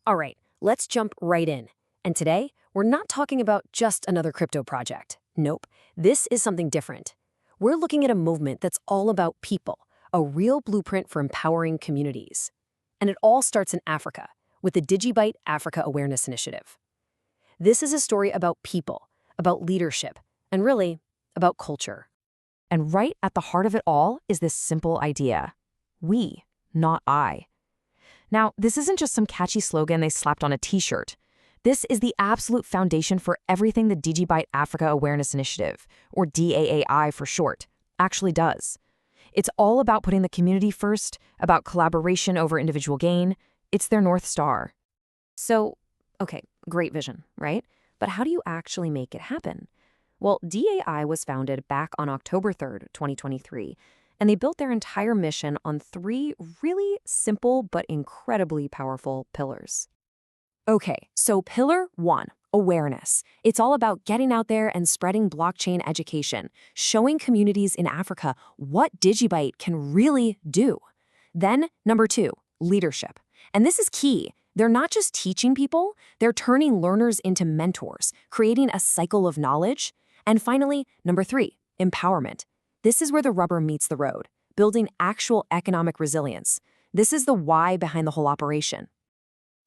All right, let's jump right in. And today, we're not talking about just another crypto project. Nope, this is something different. We're looking at a movement that's all about people, a real blueprint for empowering communities. And it all starts in Africa, with the DigiByte Africa Awareness Initiative. This is a story about people, about leadership, and really, about culture. And right at the heart of it all is this simple idea. We, not I. Now, this isn't just some catchy slogan they slapped on a t-shirt. This is the absolute foundation for everything the DigiByte Africa Awareness Initiative, or DAAI for short, actually does. It's all about putting the community first, about collaboration over individual gain. It's their North Star. So, okay, great vision, right? But how do you actually make it happen? Well, DAI was founded back on October 3rd, 2023, and they built their entire mission on three really simple but incredibly powerful pillars. Okay, so pillar one, awareness. It's all about getting out there and spreading blockchain education, showing communities in Africa what DigiByte can really do. Then, number two, leadership. And this is key. They're not just teaching people, they're turning learners into mentors, creating a cycle of knowledge. And finally, number three, empowerment. This is where the rubber meets the road, building actual economic resilience. This is the why behind the whole operation.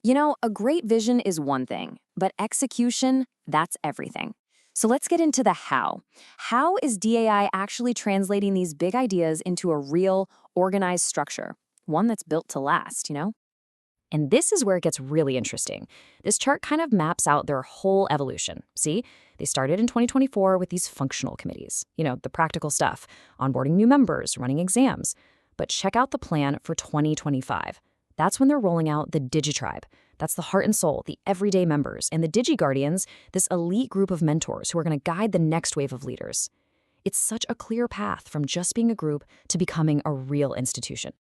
You know, a great vision is one thing, but execution, that's everything. So let's get into the how. How is DAI actually translating these big ideas into a real, organized structure? One that's built to last, you know? And this is where it gets really interesting. This chart kind of maps out their whole evolution. See, they started in 2024 with these functional committees, the practical stuff, onboarding new members, running exams. But check out the plan for 2025. That's when they're rolling out the DigiTribe. That's the heart and soul, the everyday members, and the DigiGuardians, this elite group of mentors who are going to guide the next wave of leaders. It's such a clear path from just being a group to becoming a real institution.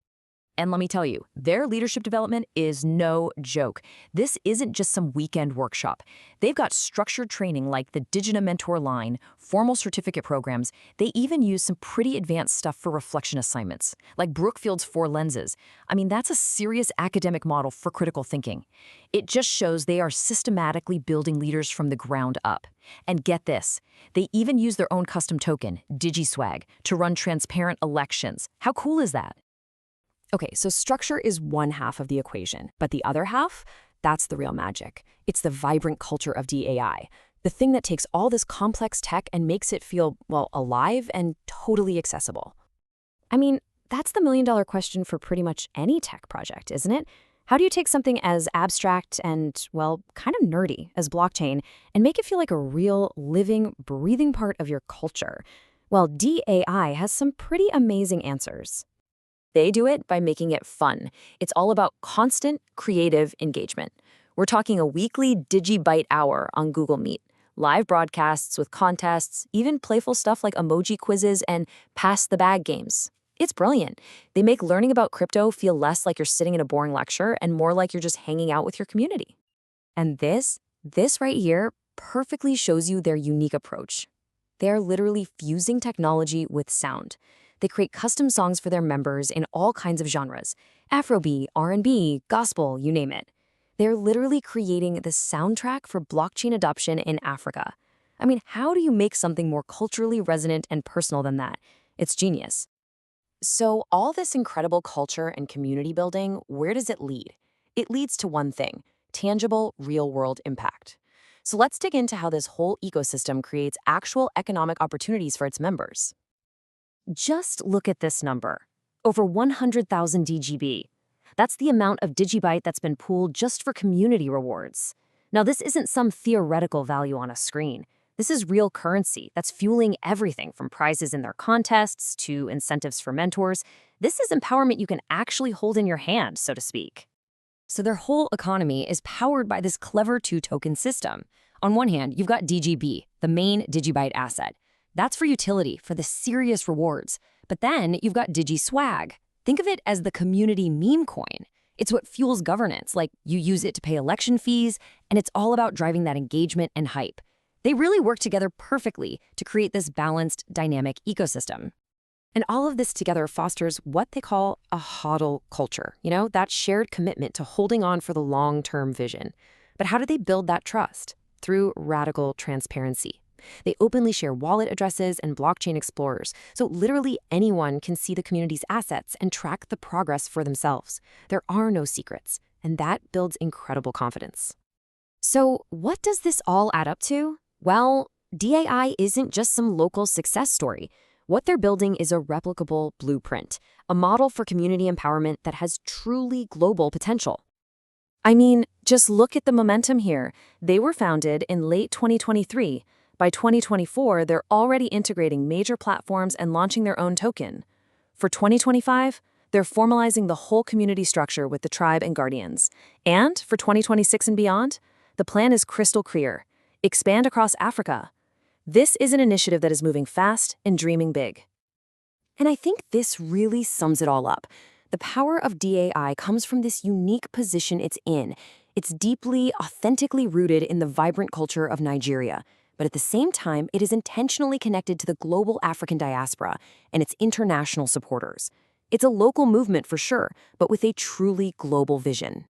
And let me tell you, their leadership development is no joke. This isn't just some weekend workshop. They've got structured training like the Digina Mentor Line, formal certificate programs. They even use some pretty advanced stuff for reflection assignments, like Brookfield's 4 lenses. I mean, that's a serious academic model for critical thinking. It just shows they are systematically building leaders from the ground up. And get this, they even use their own custom token, DigiSwag, to run transparent elections. How cool is that? Okay, so structure is one half of the equation, but the other half, that's the real magic. It's the vibrant culture of DAI, the thing that takes all this complex tech and makes it feel, well, alive and totally accessible. I mean, that's the million-dollar question for pretty much any tech project, isn't it? How do you take something as abstract and, well, kind of nerdy as blockchain and make it feel like a real, living, breathing part of your culture? Well, DAI has some pretty amazing answers. They do it by making it fun. It's all about constant, creative engagement. We're talking a weekly DigiByte hour on Google Meet, live broadcasts with contests, even playful stuff like emoji quizzes and pass-the-bag games. It's brilliant. They make learning about crypto feel less like you're sitting in a boring lecture and more like you're just hanging out with your community. And this right here perfectly shows you their unique approach. They are literally fusing technology with sound. They create custom songs for their members in all kinds of genres, Afrobeat, R&B, gospel, you name it. They're literally creating the soundtrack for blockchain adoption in Africa. I mean, how do you make something more culturally resonant and personal than that? It's genius. So all this incredible culture and community building, where does it lead? It leads to one thing, tangible, real-world impact. So let's dig into how this whole ecosystem creates actual economic opportunities for its members. Just look at this number, over 100,000 DGB. That's the amount of DigiByte that's been pooled just for community rewards. Now, this isn't some theoretical value on a screen. This is real currency that's fueling everything from prizes in their contests to incentives for mentors. This is empowerment you can actually hold in your hand, so to speak. So their whole economy is powered by this clever two-token system. On one hand, you've got DGB, the main DigiByte asset. That's for utility, for the serious rewards. But then you've got DigiSwag. Think of it as the community meme coin. It's what fuels governance, like you use it to pay election fees, and it's all about driving that engagement and hype. They really work together perfectly to create this balanced, dynamic ecosystem. And all of this together fosters what they call a HODL culture, that shared commitment to holding on for the long-term vision. But how do they build that trust? Through radical transparency. They openly share wallet addresses and blockchain explorers, so literally anyone can see the community's assets and track the progress for themselves. There are no secrets, and that builds incredible confidence. So what does this all add up to? Well, DAI isn't just some local success story. What they're building is a replicable blueprint, a model for community empowerment that has truly global potential. I mean, just look at the momentum here. They were founded in late 2023. By 2024, they're already integrating major platforms and launching their own token. For 2025, they're formalizing the whole community structure with the tribe and guardians. And for 2026 and beyond, the plan is crystal clear: expand across Africa. This is an initiative that is moving fast and dreaming big. And I think this really sums it all up. The power of DAI comes from this unique position it's in. It's deeply, authentically rooted in the vibrant culture of Nigeria. But at the same time, it is intentionally connected to the global African diaspora and its international supporters. It's a local movement for sure, but with a truly global vision.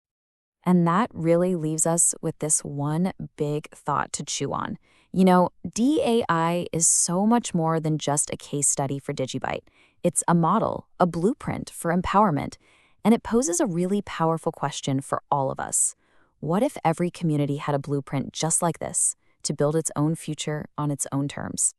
And that really leaves us with this one big thought to chew on. DAI is so much more than just a case study for Digibyte. It's a model, a blueprint for empowerment, and it poses a really powerful question for all of us. What if every community had a blueprint just like this, to build its own future on its own terms?